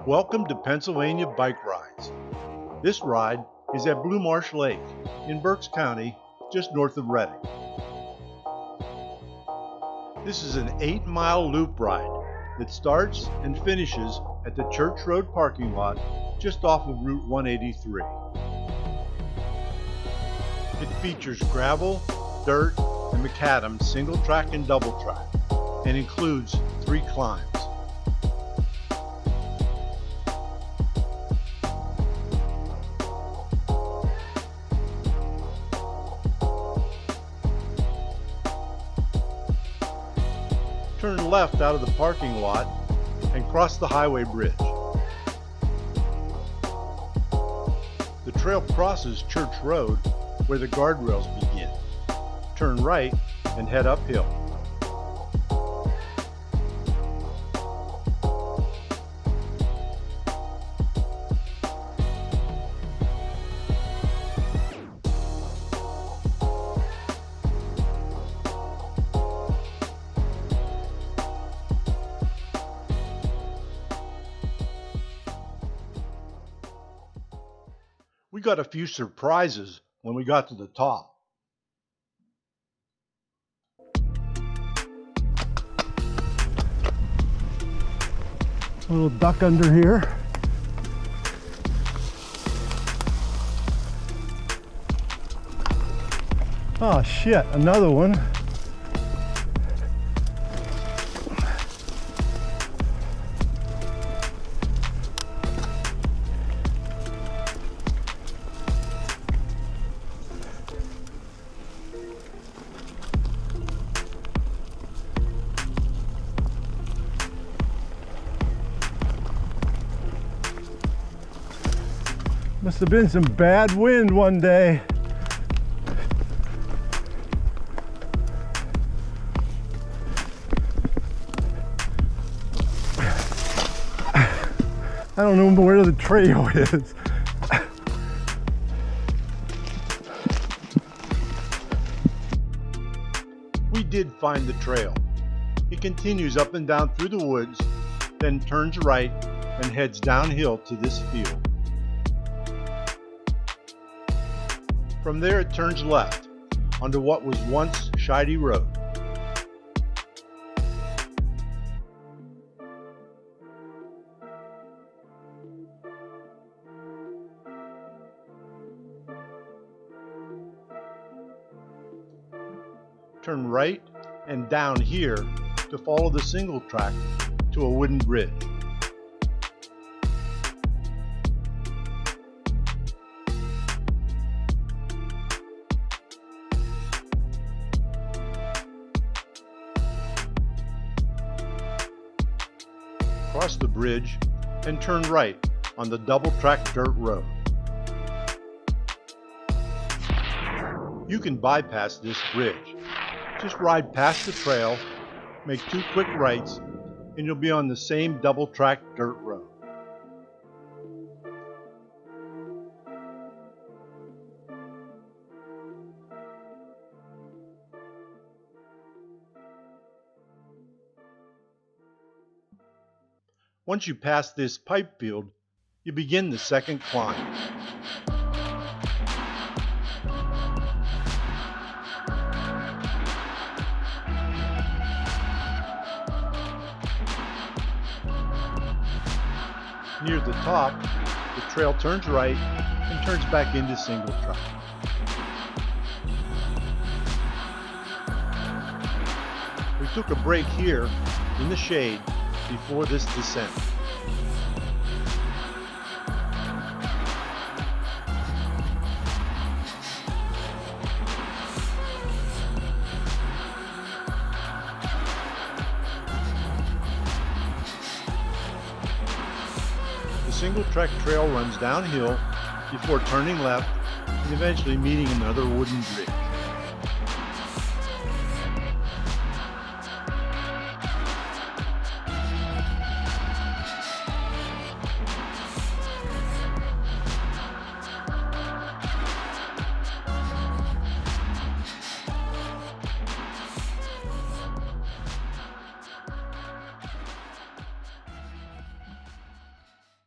Welcome to Pennsylvania Bike Rides. This ride is at Blue Marsh Lake in Berks County, just north of Reading. This is an 8-mile loop ride that starts and finishes at the Church Road parking lot just off of Route 183. It features gravel, dirt, and macadam single track and double track, and includes 3 climbs. Turn left out of the parking lot and cross the highway bridge. The trail crosses Church Road where the guardrails begin. Turn right and head uphill. We got a few surprises when we got to the top. A little duck under here. Oh shit, another one. Must have been some bad wind one day. I don't know where the trail is. We did find the trail. It continues up and down through the woods, then turns right and heads downhill to this field. From there it turns left onto what was once Shady Road. Turn right and down here to follow the single track to a wooden bridge. Cross the bridge and turn right on the double-track dirt road. You can bypass this bridge. Just ride past the trail, make 2 quick rights, and you'll be on the same double-track dirt road. Once you pass this pipe field, you begin the second climb. Near the top, the trail turns right and turns back into single track. We took a break here in the shade before this descent. The single track trail runs downhill before turning left and eventually meeting another wooden bridge.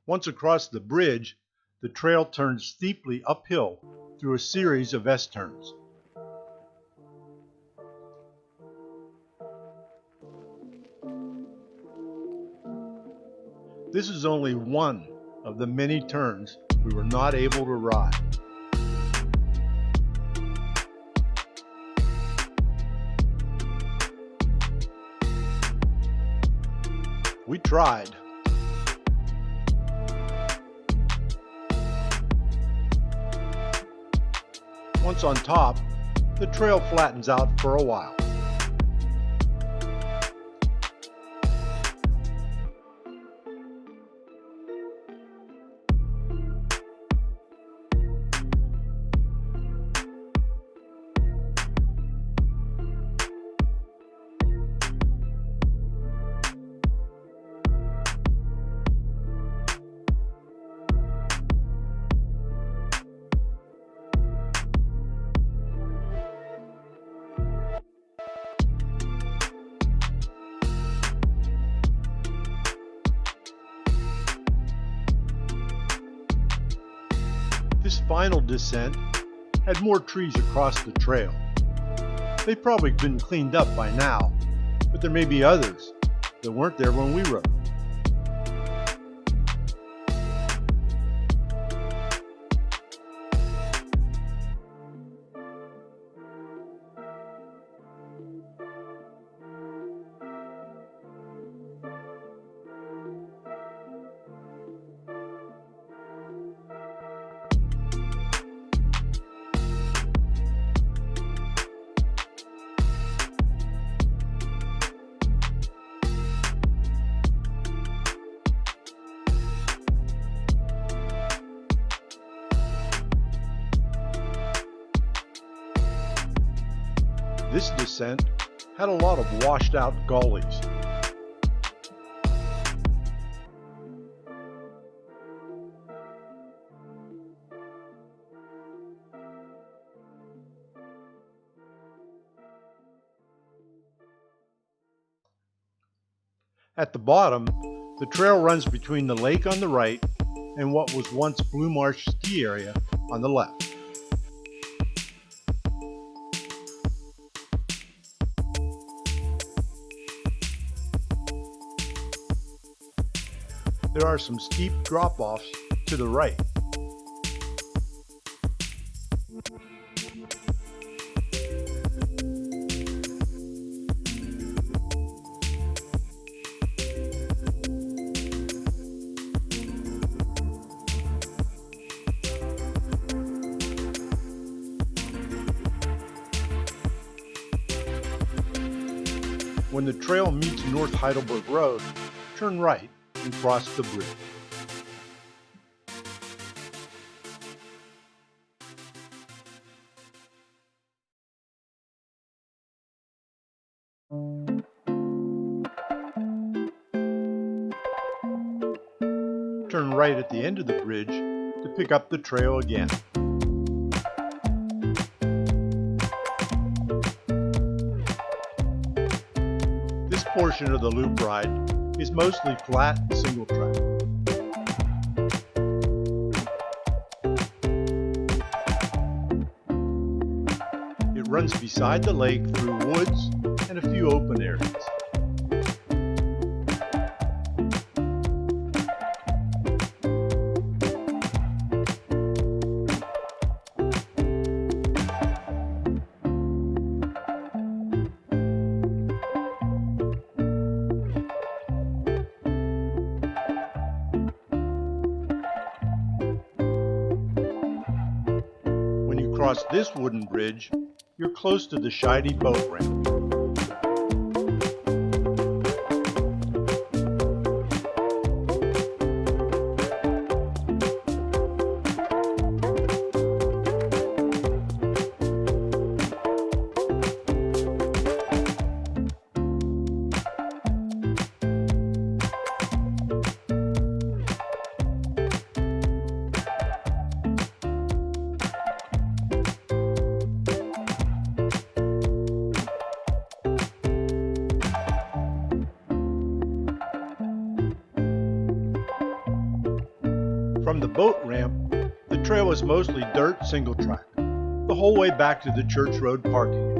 Once across the bridge, the trail turns steeply uphill through a series of S-turns. This is only one of the many turns we were not able to ride. We tried. Once on top, the trail flattens out for a while. This final descent had more trees across the trail. They've probably been cleaned up by now, but there may be others that weren't there when we rode. This descent had a lot of washed out gullies. At the bottom, the trail runs between the lake on the right and what was once Blue Marsh ski area on the left. There are some steep drop-offs to the right. When the trail meets North Heidelberg Road, turn right and cross the bridge. Turn right at the end of the bridge to pick up the trail again. This portion of the loop ride is mostly flat single track. It runs beside the lake through woods and a few open areas. Across this wooden bridge, you're close to the shiny boat ramp. From the boat ramp, the trail is mostly dirt single track, the whole way back to the Church Road parking area.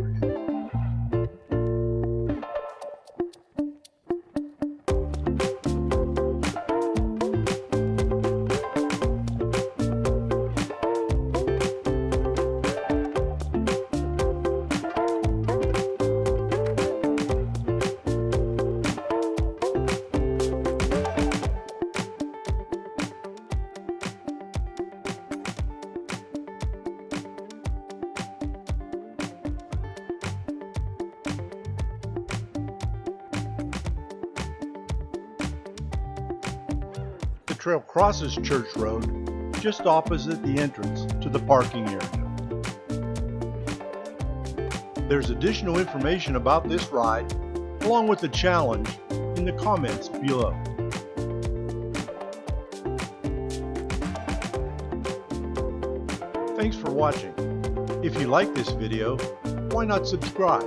The trail crosses Church Road just opposite the entrance to the parking area. There's additional information about this ride, along with the challenge, in the comments below. Thanks for watching. If you like this video, why not subscribe?